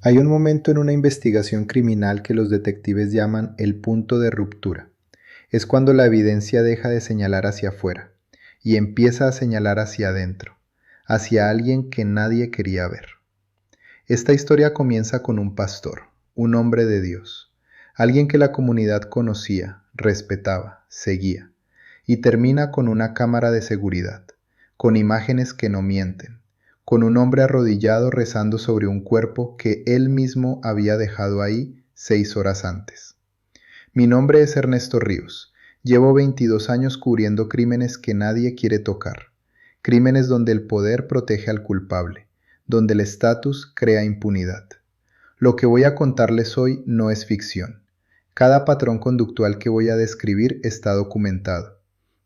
Hay un momento en una investigación criminal que los detectives llaman el punto de ruptura. Es cuando la evidencia deja de señalar hacia afuera y empieza a señalar hacia adentro, hacia alguien que nadie quería ver. Esta historia comienza con un pastor, un hombre de Dios, alguien que la comunidad conocía, respetaba, seguía, y termina con una cámara de seguridad, con imágenes que no mienten, con un hombre arrodillado rezando sobre un cuerpo que él mismo había dejado ahí 6 horas antes. Mi nombre es Ernesto Ríos. Llevo 22 años cubriendo crímenes que nadie quiere tocar, crímenes donde el poder protege al culpable, donde el estatus crea impunidad. Lo que voy a contarles hoy no es ficción. Cada patrón conductual que voy a describir está documentado.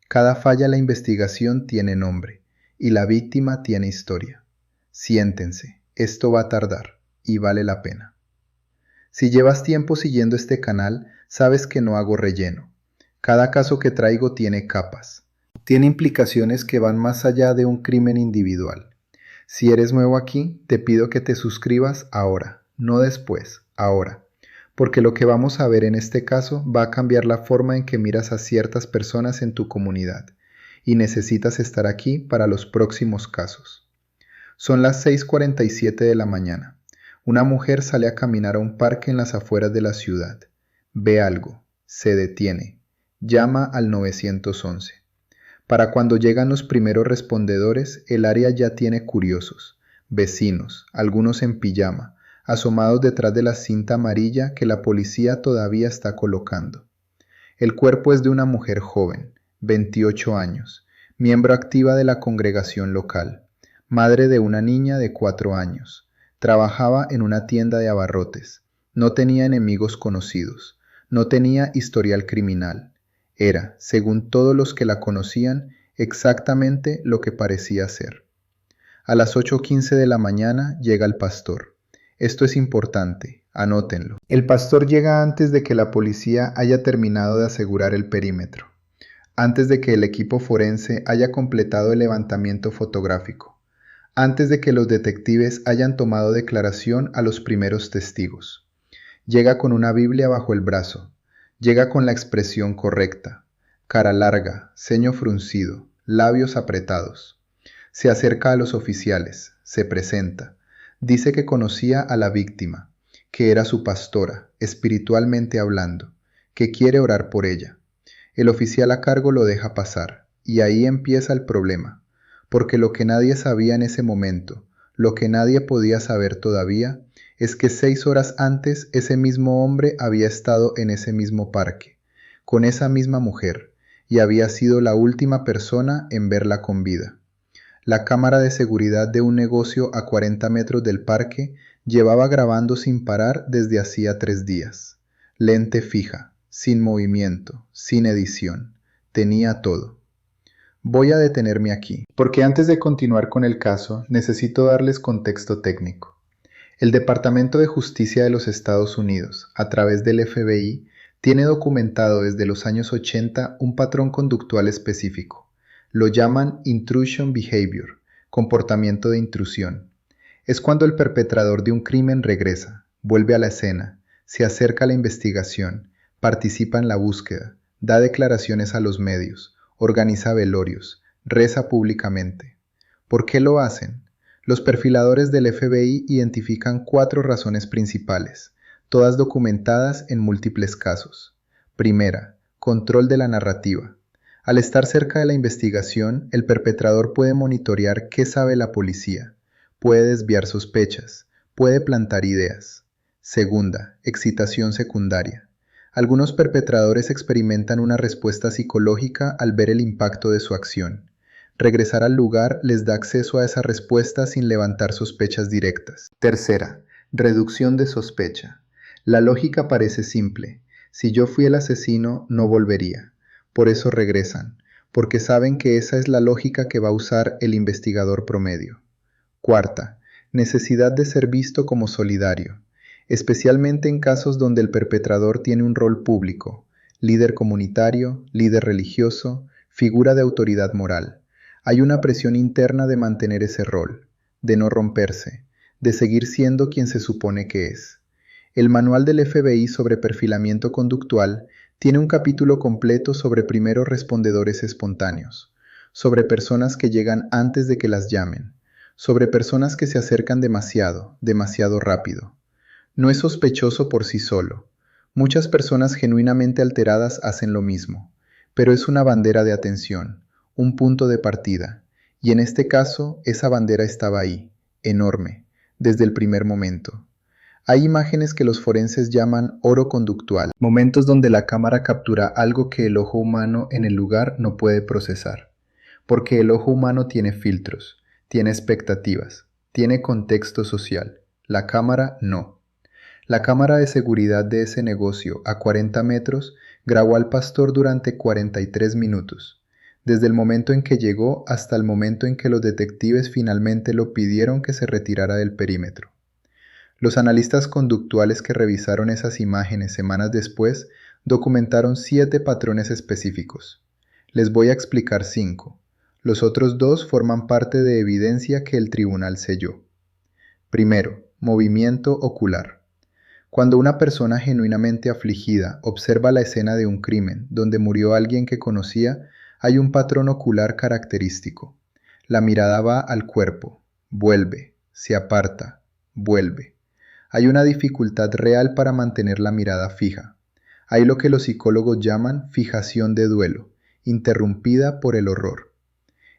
Cada falla en la investigación tiene nombre y la víctima tiene historia. Siéntense, esto va a tardar y vale la pena. Si llevas tiempo siguiendo este canal, sabes que no hago relleno. Cada caso que traigo tiene capas. Tiene implicaciones que van más allá de un crimen individual. Si eres nuevo aquí, te pido que te suscribas ahora, no después, ahora, porque lo que vamos a ver en este caso va a cambiar la forma en que miras a ciertas personas en tu comunidad, y necesitas estar aquí para los próximos casos. Son las 6:47 de la mañana. Una mujer sale a caminar a un parque en las afueras de la ciudad. Ve algo, se detiene, llama al 911. Para cuando llegan los primeros respondedores, el área ya tiene curiosos, vecinos, algunos en pijama, asomados detrás de la cinta amarilla que la policía todavía está colocando. El cuerpo es de una mujer joven, 28 años, miembro activa de la congregación local, madre de una niña de 4 años. Trabajaba en una tienda de abarrotes. No tenía enemigos conocidos. No tenía historial criminal. Era, según todos los que la conocían, exactamente lo que parecía ser. A las 8:15 de la mañana llega el pastor. Esto es importante, anótenlo. El pastor llega antes de que la policía haya terminado de asegurar el perímetro, antes de que el equipo forense haya completado el levantamiento fotográfico, antes de que los detectives hayan tomado declaración a los primeros testigos. Llega con una Biblia bajo el brazo. Llega con la expresión correcta, cara larga, ceño fruncido, labios apretados. Se acerca a los oficiales, se presenta, dice que conocía a la víctima, que era su pastora, espiritualmente hablando, que quiere orar por ella. El oficial a cargo lo deja pasar, y ahí empieza el problema, porque lo que nadie sabía en ese momento, lo que nadie podía saber todavía, es que 6 horas antes ese mismo hombre había estado en ese mismo parque, con esa misma mujer, y había sido la última persona en verla con vida. La cámara de seguridad de un negocio a 40 metros del parque llevaba grabando sin parar desde hacía 3 días. Lente fija, sin movimiento, sin edición. Tenía todo. Voy a detenerme aquí, porque antes de continuar con el caso, necesito darles contexto técnico. El Departamento de Justicia de los Estados Unidos, a través del FBI, tiene documentado desde los años 80 un patrón conductual específico. Lo llaman intrusion behavior, comportamiento de intrusión. Es cuando el perpetrador de un crimen regresa, vuelve a la escena, se acerca a la investigación, participa en la búsqueda, da declaraciones a los medios, organiza velorios, reza públicamente. ¿Por qué lo hacen? Los perfiladores del FBI identifican 4 razones principales, todas documentadas en múltiples casos. Primera, control de la narrativa. Al estar cerca de la investigación, el perpetrador puede monitorear qué sabe la policía, puede desviar sospechas, puede plantar ideas. Segunda, excitación secundaria. Algunos perpetradores experimentan una respuesta psicológica al ver el impacto de su acción. Regresar al lugar les da acceso a esa respuesta sin levantar sospechas directas. Tercera, reducción de sospecha. La lógica parece simple. Si yo fui el asesino, no volvería. Por eso regresan, porque saben que esa es la lógica que va a usar el investigador promedio. Cuarta, necesidad de ser visto como solidario, especialmente en casos donde el perpetrador tiene un rol público, líder comunitario, líder religioso, figura de autoridad moral. Hay una presión interna de mantener ese rol, de no romperse, de seguir siendo quien se supone que es. El manual del FBI sobre perfilamiento conductual tiene un capítulo completo sobre primeros respondedores espontáneos, sobre personas que llegan antes de que las llamen, sobre personas que se acercan demasiado, demasiado rápido. No es sospechoso por sí solo. Muchas personas genuinamente alteradas hacen lo mismo, pero es una bandera de atención, un punto de partida, y en este caso esa bandera estaba ahí, enorme, desde el primer momento. Hay imágenes que los forenses llaman oro conductual, momentos donde la cámara captura algo que el ojo humano en el lugar no puede procesar, porque el ojo humano tiene filtros, tiene expectativas, tiene contexto social, la cámara no. La cámara de seguridad de ese negocio, a 40 metros, grabó al pastor durante 43 minutos, desde el momento en que llegó hasta el momento en que los detectives finalmente lo pidieron que se retirara del perímetro. Los analistas conductuales que revisaron esas imágenes semanas después documentaron 7 patrones específicos. Les voy a explicar 5. Los otros 2 forman parte de evidencia que el tribunal selló. Primero, movimiento ocular. Cuando una persona genuinamente afligida observa la escena de un crimen donde murió alguien que conocía, hay un patrón ocular característico. La mirada va al cuerpo, vuelve, se aparta, vuelve. Hay una dificultad real para mantener la mirada fija. Hay lo que los psicólogos llaman fijación de duelo, interrumpida por el horror.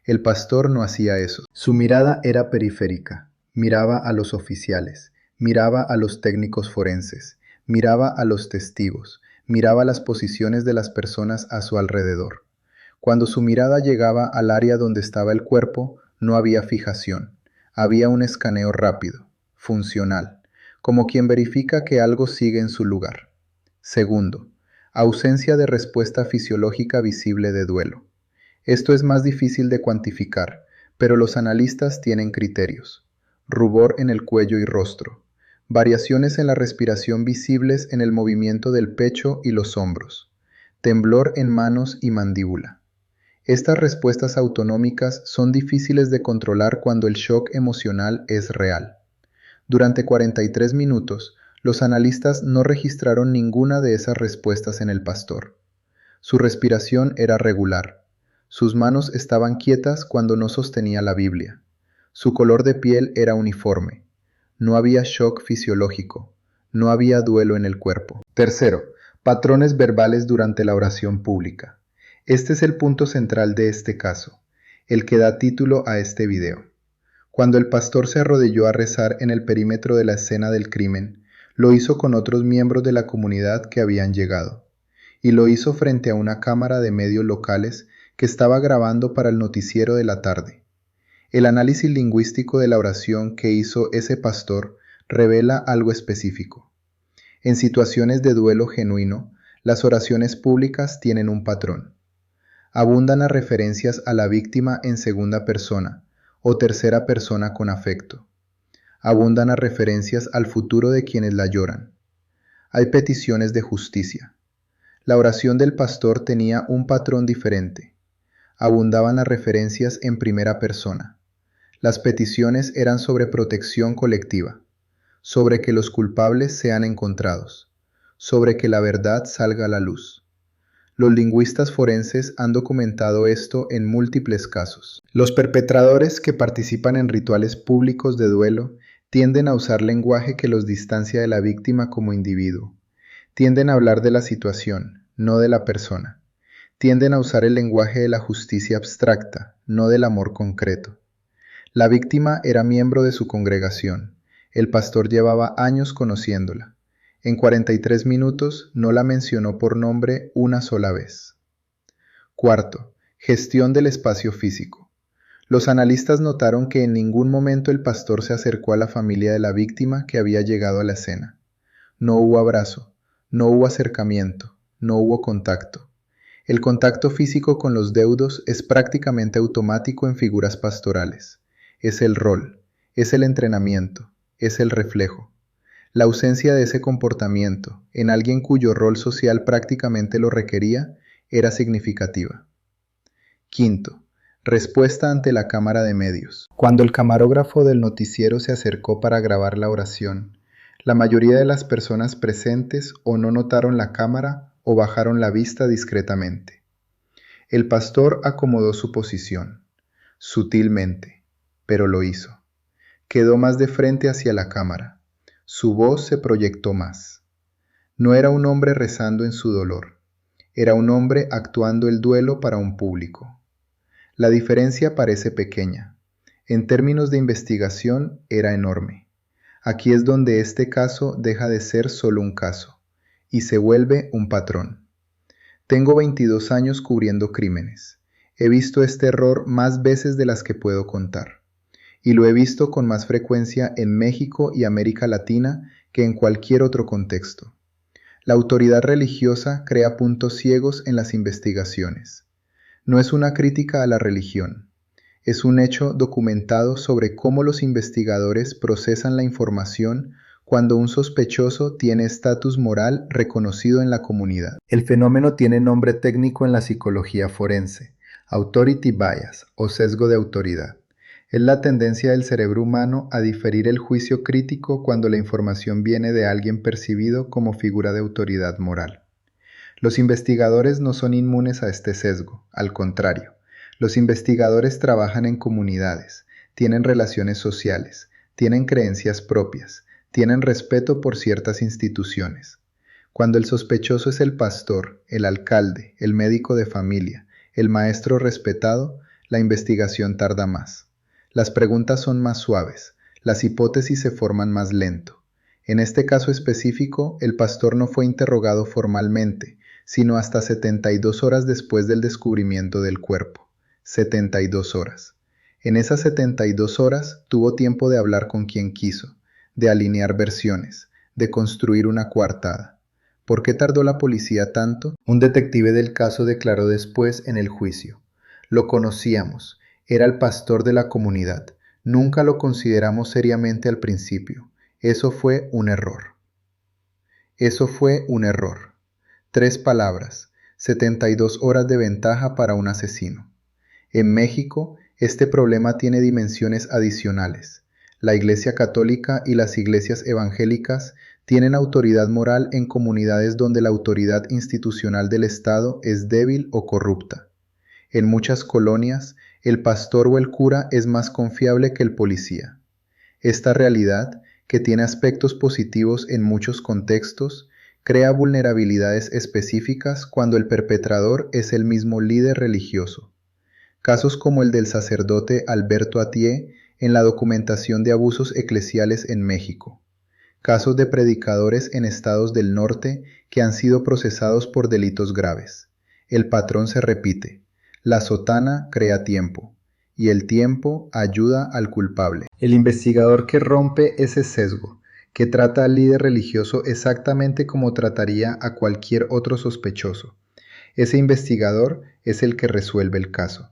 El pastor no hacía eso. Su mirada era periférica. Miraba a los oficiales, miraba a los técnicos forenses, miraba a los testigos, miraba las posiciones de las personas a su alrededor. Cuando su mirada llegaba al área donde estaba el cuerpo, no había fijación. Había un escaneo rápido, funcional, como quien verifica que algo sigue en su lugar. Segundo, ausencia de respuesta fisiológica visible de duelo. Esto es más difícil de cuantificar, pero los analistas tienen criterios. Rubor en el cuello y rostro. Variaciones en la respiración visibles en el movimiento del pecho y los hombros. Temblor en manos y mandíbula. Estas respuestas autonómicas son difíciles de controlar cuando el shock emocional es real. Durante 43 minutos, los analistas no registraron ninguna de esas respuestas en el pastor. Su respiración era regular. Sus manos estaban quietas cuando no sostenía la Biblia. Su color de piel era uniforme. No había shock fisiológico. No había duelo en el cuerpo. Tercero, patrones verbales durante la oración pública. Este es el punto central de este caso, el que da título a este video. Cuando el pastor se arrodilló a rezar en el perímetro de la escena del crimen, lo hizo con otros miembros de la comunidad que habían llegado, y lo hizo frente a una cámara de medios locales que estaba grabando para el noticiero de la tarde. El análisis lingüístico de la oración que hizo ese pastor revela algo específico. En situaciones de duelo genuino, las oraciones públicas tienen un patrón. Abundan las referencias a la víctima en segunda persona o tercera persona con afecto. Abundan las referencias al futuro de quienes la lloran. Hay peticiones de justicia. La oración del pastor tenía un patrón diferente. Abundaban las referencias en primera persona. Las peticiones eran sobre protección colectiva, sobre que los culpables sean encontrados, sobre que la verdad salga a la luz. Los lingüistas forenses han documentado esto en múltiples casos. Los perpetradores que participan en rituales públicos de duelo tienden a usar lenguaje que los distancia de la víctima como individuo. Tienden a hablar de la situación, no de la persona. Tienden a usar el lenguaje de la justicia abstracta, no del amor concreto. La víctima era miembro de su congregación. El pastor llevaba años conociéndola. En 43 minutos no la mencionó por nombre una sola vez. Cuarto, gestión del espacio físico. Los analistas notaron que en ningún momento el pastor se acercó a la familia de la víctima que había llegado a la escena. No hubo abrazo, no hubo acercamiento, no hubo contacto. El contacto físico con los deudos es prácticamente automático en figuras pastorales. Es el rol, es el entrenamiento, es el reflejo. La ausencia de ese comportamiento, en alguien cuyo rol social prácticamente lo requería, era significativa. Quinto, Respuesta ante la cámara de medios. Cuando el camarógrafo del noticiero se acercó para grabar la oración, la mayoría de las personas presentes o no notaron la cámara o bajaron la vista discretamente. El pastor acomodó su posición, sutilmente, pero lo hizo. Quedó más de frente hacia la cámara. Su voz se proyectó más. No era un hombre rezando en su dolor. Era un hombre actuando el duelo para un público. La diferencia parece pequeña. En términos de investigación, era enorme. Aquí es donde este caso deja de ser solo un caso y se vuelve un patrón. Tengo 22 años cubriendo crímenes. He visto este error más veces de las que puedo contar. Y lo he visto con más frecuencia en México y América Latina que en cualquier otro contexto. La autoridad religiosa crea puntos ciegos en las investigaciones. No es una crítica a la religión. Es un hecho documentado sobre cómo los investigadores procesan la información cuando un sospechoso tiene estatus moral reconocido en la comunidad. El fenómeno tiene nombre técnico en la psicología forense, authority bias o sesgo de autoridad. Es la tendencia del cerebro humano a diferir el juicio crítico cuando la información viene de alguien percibido como figura de autoridad moral. Los investigadores no son inmunes a este sesgo, al contrario. Los investigadores trabajan en comunidades, tienen relaciones sociales, tienen creencias propias, tienen respeto por ciertas instituciones. Cuando el sospechoso es el pastor, el alcalde, el médico de familia, el maestro respetado, la investigación tarda más. Las preguntas son más suaves, las hipótesis se forman más lento. En este caso específico, el pastor no fue interrogado formalmente, sino hasta 72 horas después del descubrimiento del cuerpo. 72 horas. En esas 72 horas tuvo tiempo de hablar con quien quiso, de alinear versiones, de construir una coartada. ¿Por qué tardó la policía tanto? Un detective del caso declaró después en el juicio: lo conocíamos, era el pastor de la comunidad, nunca lo consideramos seriamente al principio. Eso fue un error. Eso fue un error. 3 palabras, 72 horas de ventaja para un asesino. En México, este problema tiene dimensiones adicionales. La Iglesia Católica y las iglesias evangélicas tienen autoridad moral en comunidades donde la autoridad institucional del Estado es débil o corrupta. En muchas colonias, el pastor o el cura es más confiable que el policía. Esta realidad, que tiene aspectos positivos en muchos contextos, crea vulnerabilidades específicas cuando el perpetrador es el mismo líder religioso. Casos como el del sacerdote Alberto Atié en la documentación de abusos eclesiales en México. Casos de predicadores en estados del norte que han sido procesados por delitos graves. El patrón se repite. La sotana crea tiempo, y el tiempo ayuda al culpable. El investigador que rompe ese sesgo, que trata al líder religioso exactamente como trataría a cualquier otro sospechoso. Ese investigador es el que resuelve el caso.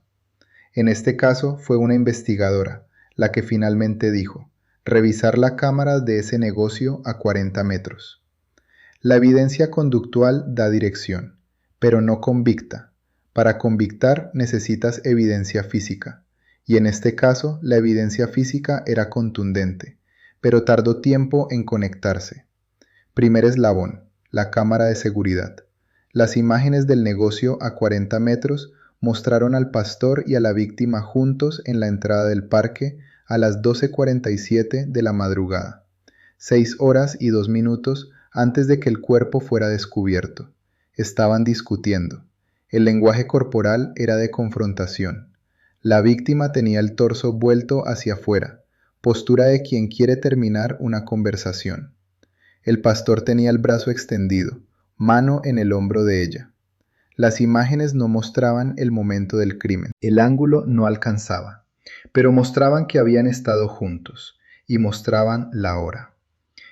En este caso fue una investigadora, la que finalmente dijo: revisar la cámara de ese negocio a 40 metros. La evidencia conductual da dirección, pero no convicta. Para convictar necesitas evidencia física, y en este caso la evidencia física era contundente, pero tardó tiempo en conectarse. Primer eslabón, la cámara de seguridad. Las imágenes del negocio a 40 metros mostraron al pastor y a la víctima juntos en la entrada del parque a las 12:47 de la madrugada, 6 horas y 2 minutos antes de que el cuerpo fuera descubierto. Estaban discutiendo. El lenguaje corporal era de confrontación. La víctima tenía el torso vuelto hacia afuera, postura de quien quiere terminar una conversación. El pastor tenía el brazo extendido, mano en el hombro de ella. Las imágenes no mostraban el momento del crimen. El ángulo no alcanzaba, pero mostraban que habían estado juntos, y mostraban la hora.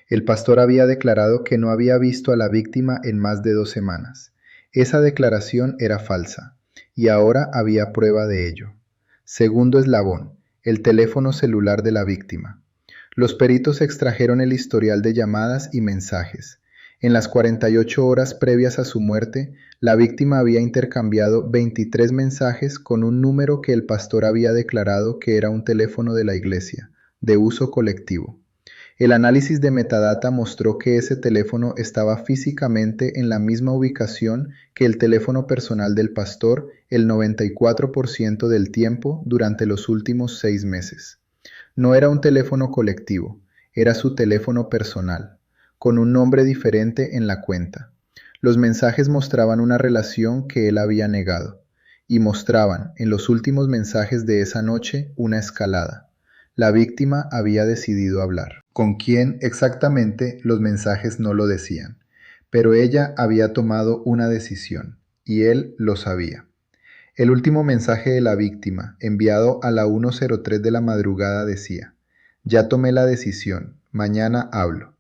El pastor había declarado que no había visto a la víctima en más de 2 semanas. Esa declaración era falsa, y ahora había prueba de ello. Segundo eslabón, el teléfono celular de la víctima. Los peritos extrajeron el historial de llamadas y mensajes. En las 48 horas previas a su muerte, la víctima había intercambiado 23 mensajes con un número que el pastor había declarado que era un teléfono de la iglesia, de uso colectivo. El análisis de metadata mostró que ese teléfono estaba físicamente en la misma ubicación que el teléfono personal del pastor el 94% del tiempo durante los últimos 6 meses. No era un teléfono colectivo, era su teléfono personal, con un nombre diferente en la cuenta. Los mensajes mostraban una relación que él había negado, y mostraban, en los últimos mensajes de esa noche, una escalada. La víctima había decidido hablar. ¿Con quién exactamente? Los mensajes no lo decían, pero ella había tomado una decisión, y él lo sabía. El último mensaje de la víctima, enviado a la 1:03 de la madrugada, decía: «Ya tomé la decisión, mañana hablo».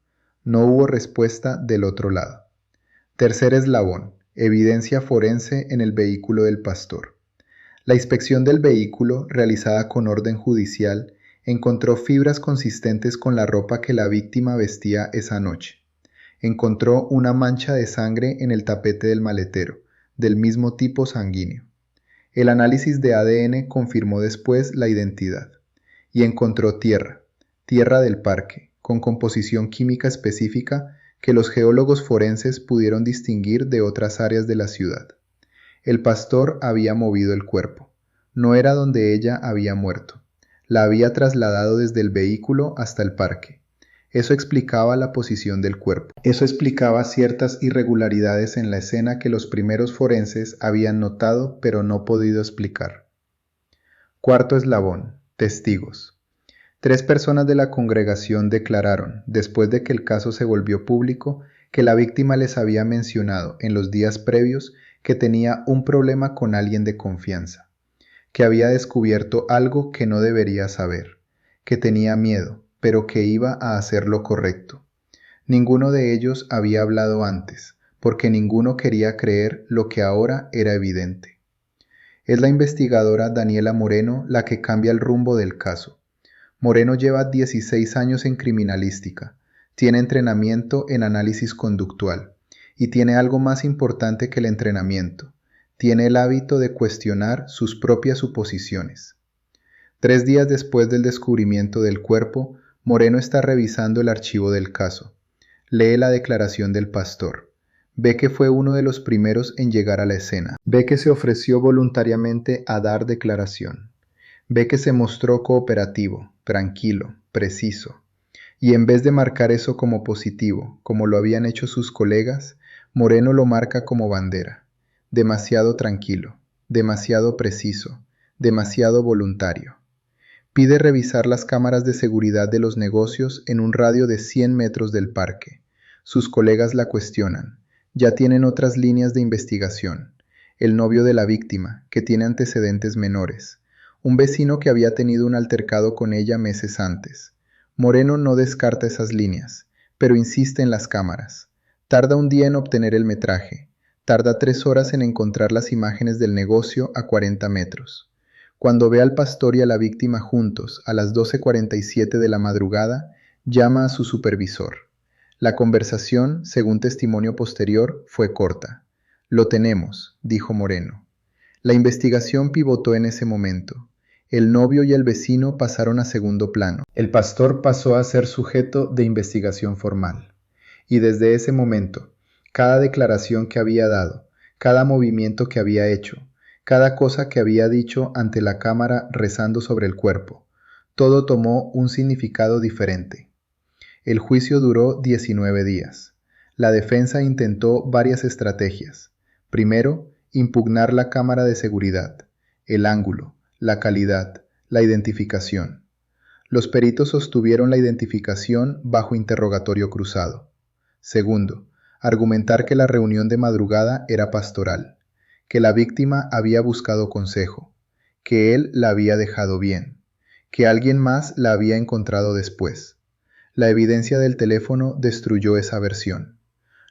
No hubo respuesta del otro lado. Tercer eslabón: evidencia forense en el vehículo del pastor. La inspección del vehículo, realizada con orden judicial, encontró fibras consistentes con la ropa que la víctima vestía esa noche. Encontró una mancha de sangre en el tapete del maletero, del mismo tipo sanguíneo. El análisis de ADN confirmó después la identidad. Y encontró tierra del parque, con composición química específica que los geólogos forenses pudieron distinguir de otras áreas de la ciudad. El pastor había movido el cuerpo. No era donde ella había muerto. La había trasladado desde el vehículo hasta el parque. Eso explicaba la posición del cuerpo. Eso explicaba ciertas irregularidades en la escena que los primeros forenses habían notado pero no podido explicar. Cuarto eslabón: testigos. 3 personas de la congregación declararon, después de que el caso se volvió público, que la víctima les había mencionado en los días previos que tenía un problema con alguien de confianza, que había descubierto algo que no debería saber, que tenía miedo, pero que iba a hacer lo correcto. Ninguno de ellos había hablado antes, porque ninguno quería creer lo que ahora era evidente. Es la investigadora Daniela Moreno la que cambia el rumbo del caso. Moreno lleva 16 años en criminalística, tiene entrenamiento en análisis conductual y tiene algo más importante que el entrenamiento. Tiene el hábito de cuestionar sus propias suposiciones. 3 días después del descubrimiento del cuerpo, Moreno está revisando el archivo del caso. Lee la declaración del pastor. Ve que fue uno de los primeros en llegar a la escena. Ve que se ofreció voluntariamente a dar declaración. Ve que se mostró cooperativo, tranquilo, preciso. Y en vez de marcar eso como positivo, como lo habían hecho sus colegas, Moreno lo marca como bandera. Demasiado tranquilo, demasiado preciso, demasiado voluntario. Pide revisar las cámaras de seguridad de los negocios en un radio de 100 metros del parque. Sus colegas la cuestionan. Ya tienen otras líneas de investigación. El novio de la víctima, que tiene antecedentes menores. Un vecino que había tenido un altercado con ella meses antes. Moreno no descarta esas líneas, pero insiste en las cámaras. Tarda un día en obtener el metraje. Tarda 3 horas en encontrar las imágenes del negocio a 40 metros. Cuando ve al pastor y a la víctima juntos a las 12:47 de la madrugada, llama a su supervisor. La conversación, según testimonio posterior, fue corta. «Lo tenemos», dijo Moreno. La investigación pivotó en ese momento. El novio y el vecino pasaron a segundo plano. El pastor pasó a ser sujeto de investigación formal. Y desde ese momento, cada declaración que había dado, cada movimiento que había hecho, cada cosa que había dicho ante la cámara rezando sobre el cuerpo, todo tomó un significado diferente. El juicio duró 19 días. La defensa intentó varias estrategias. Primero, impugnar la cámara de seguridad, el ángulo, la calidad, la identificación. Los peritos sostuvieron la identificación bajo interrogatorio cruzado. Segundo, argumentar que la reunión de madrugada era pastoral, que la víctima había buscado consejo, que él la había dejado bien, que alguien más la había encontrado después. La evidencia del teléfono destruyó esa versión.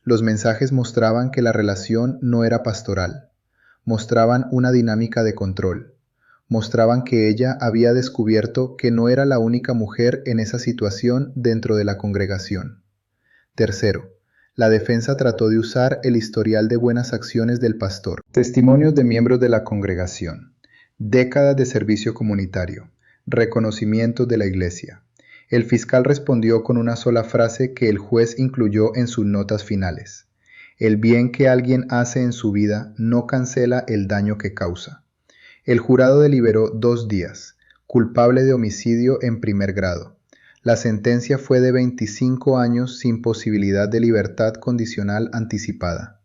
Los mensajes mostraban que la relación no era pastoral. Mostraban una dinámica de control. Mostraban que ella había descubierto que no era la única mujer en esa situación dentro de la congregación. Tercero, La defensa trató de usar el historial de buenas acciones del pastor. Testimonios de miembros de la congregación. Décadas de servicio comunitario. Reconocimientos de la iglesia. El fiscal respondió con una sola frase que el juez incluyó en sus notas finales. El bien que alguien hace en su vida no cancela el daño que causa. El jurado deliberó 2 días. Culpable de homicidio en primer grado. La sentencia fue de 25 años sin posibilidad de libertad condicional anticipada.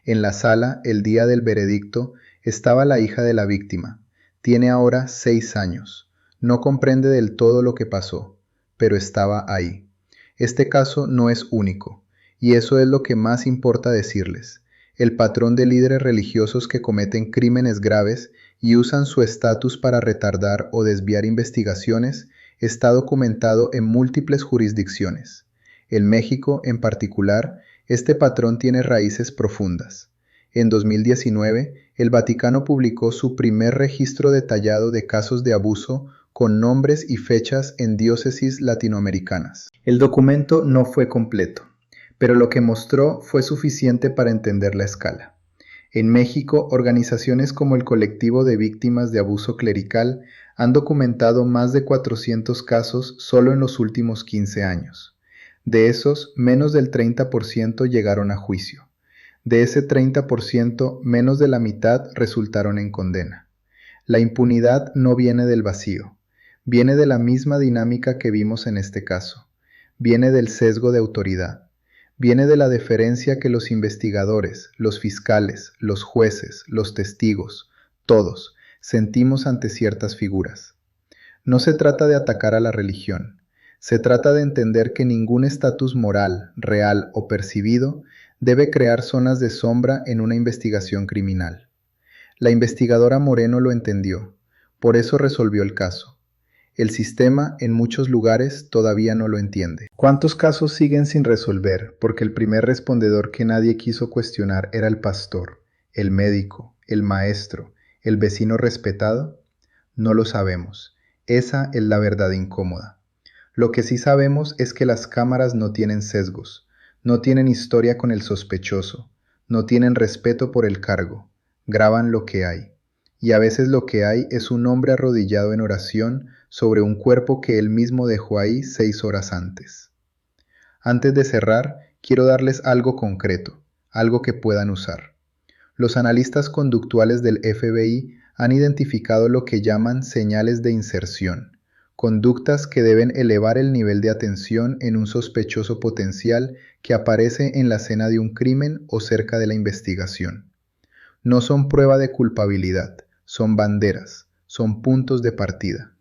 En la sala, el día del veredicto, estaba la hija de la víctima. Tiene ahora 6 años. No comprende del todo lo que pasó, pero estaba ahí. Este caso no es único, y eso es lo que más importa decirles. El patrón de líderes religiosos que cometen crímenes graves y usan su estatus para retardar o desviar investigaciones está documentado en múltiples jurisdicciones. En México, en particular, este patrón tiene raíces profundas. En 2019, el Vaticano publicó su primer registro detallado de casos de abuso con nombres y fechas en diócesis latinoamericanas. El documento no fue completo, pero lo que mostró fue suficiente para entender la escala. En México, organizaciones como el Colectivo de Víctimas de Abuso Clerical han documentado más de 400 casos solo en los últimos 15 años. De esos, menos del 30% llegaron a juicio. De ese 30%, menos de la mitad resultaron en condena. La impunidad no viene del vacío. Viene de la misma dinámica que vimos en este caso. Viene del sesgo de autoridad. Viene de la deferencia que los investigadores, los fiscales, los jueces, los testigos, todos, sentimos ante ciertas figuras. No se trata de atacar a la religión. Se trata de entender que ningún estatus moral, real o percibido debe crear zonas de sombra en una investigación criminal. La investigadora Moreno lo entendió, por eso resolvió el caso. El sistema, en muchos lugares, todavía no lo entiende. ¿Cuántos casos siguen sin resolver porque el primer respondedor que nadie quiso cuestionar era el pastor, el médico, el maestro, el vecino respetado? No lo sabemos. Esa es la verdad incómoda. Lo que sí sabemos es que las cámaras no tienen sesgos, no tienen historia con el sospechoso, no tienen respeto por el cargo, graban lo que hay. Y a veces lo que hay es un hombre arrodillado en oración sobre un cuerpo que él mismo dejó ahí 6 horas antes. Antes de cerrar, quiero darles algo concreto, algo que puedan usar. Los analistas conductuales del FBI han identificado lo que llaman señales de inserción, conductas que deben elevar el nivel de atención en un sospechoso potencial que aparece en la escena de un crimen o cerca de la investigación. No son prueba de culpabilidad, son banderas, son puntos de partida.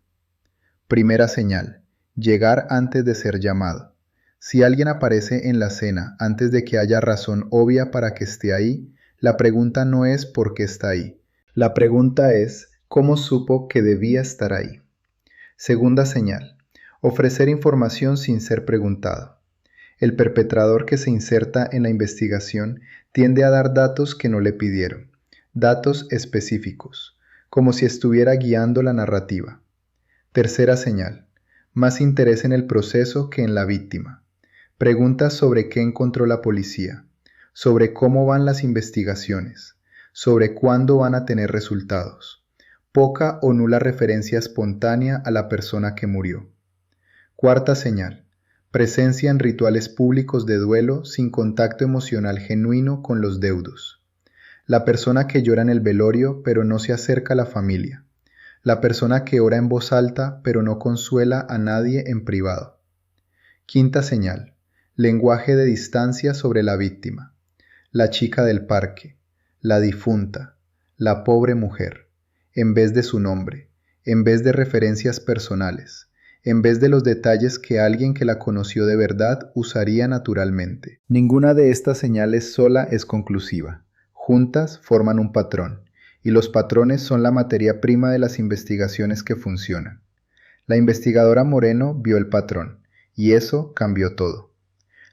Primera señal: llegar antes de ser llamado. Si alguien aparece en la escena antes de que haya razón obvia para que esté ahí, la pregunta no es por qué está ahí. La pregunta es cómo supo que debía estar ahí. Segunda señal: ofrecer información sin ser preguntado. El perpetrador que se inserta en la investigación tiende a dar datos que no le pidieron, datos específicos, como si estuviera guiando la narrativa. Tercera señal: más interés en el proceso que en la víctima. Preguntas sobre qué encontró la policía, sobre cómo van las investigaciones, sobre cuándo van a tener resultados. Poca o nula referencia espontánea a la persona que murió. Cuarta señal: presencia en rituales públicos de duelo sin contacto emocional genuino con los deudos. La persona que llora en el velorio pero no se acerca a la familia. La persona que ora en voz alta pero no consuela a nadie en privado. Quinta señal: lenguaje de distancia sobre la víctima. La chica del parque, la difunta, la pobre mujer, en vez de su nombre, en vez de referencias personales, en vez de los detalles que alguien que la conoció de verdad usaría naturalmente. Ninguna de estas señales sola es conclusiva. Juntas forman un patrón, y los patrones son la materia prima de las investigaciones que funcionan. La investigadora Moreno vio el patrón, y eso cambió todo.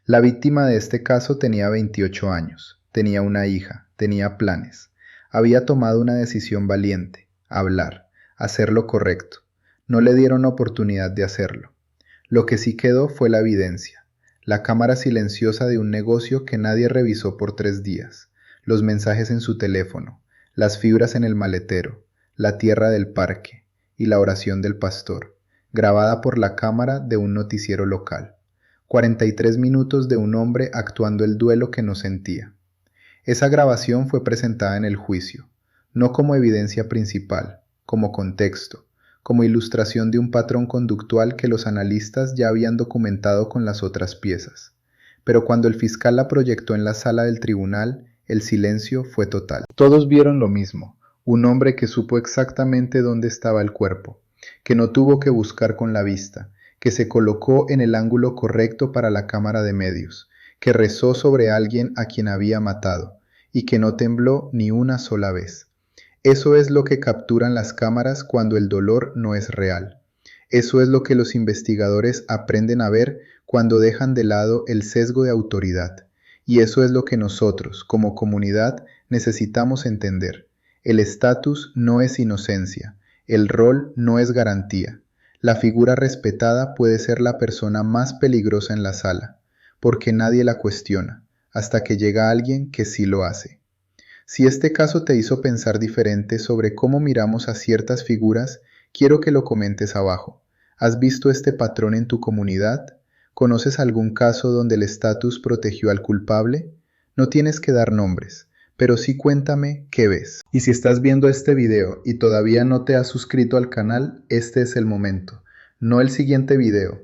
La víctima de este caso tenía 28 años, tenía una hija, tenía planes. Había tomado una decisión valiente: hablar, hacer lo correcto. No le dieron oportunidad de hacerlo. Lo que sí quedó fue la evidencia la cámara silenciosa de un negocio que nadie revisó por 3 días, los mensajes en su teléfono, las fibras en el maletero, la tierra del parque y la oración del pastor, grabada por la cámara de un noticiero local. 43 minutos de un hombre actuando el duelo que no sentía. Esa grabación fue presentada en el juicio, no como evidencia principal, como contexto, como ilustración de un patrón conductual que los analistas ya habían documentado con las otras piezas. Pero cuando el fiscal la proyectó en la sala del tribunal, el silencio fue total. Todos vieron lo mismo, un hombre que supo exactamente dónde estaba el cuerpo, que no tuvo que buscar con la vista, que se colocó en el ángulo correcto para la cámara de medios, que rezó sobre alguien a quien había matado, y que no tembló ni una sola vez. Eso es lo que capturan las cámaras cuando el dolor no es real. Eso es lo que los investigadores aprenden a ver cuando dejan de lado el sesgo de autoridad. Y eso es lo que nosotros, como comunidad, necesitamos entender. El estatus no es inocencia. El rol no es garantía. La figura respetada puede ser la persona más peligrosa en la sala, porque nadie la cuestiona, hasta que llega alguien que sí lo hace. Si este caso te hizo pensar diferente sobre cómo miramos a ciertas figuras, quiero que lo comentes abajo. ¿Has visto este patrón en tu comunidad? ¿Conoces algún caso donde el estatus protegió al culpable? No tienes que dar nombres, pero sí cuéntame qué ves. Y si estás viendo este video y todavía no te has suscrito al canal, este es el momento. No el siguiente video,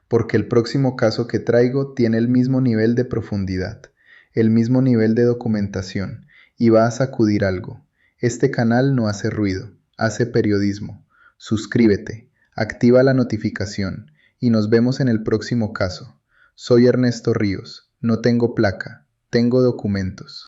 porque el próximo caso que traigo tiene el mismo nivel de profundidad, el mismo nivel de documentación, y va a sacudir algo. Este canal no hace ruido, hace periodismo. Suscríbete, activa la notificación, y nos vemos en el próximo caso. Soy Ernesto Ríos, no tengo placa, tengo documentos.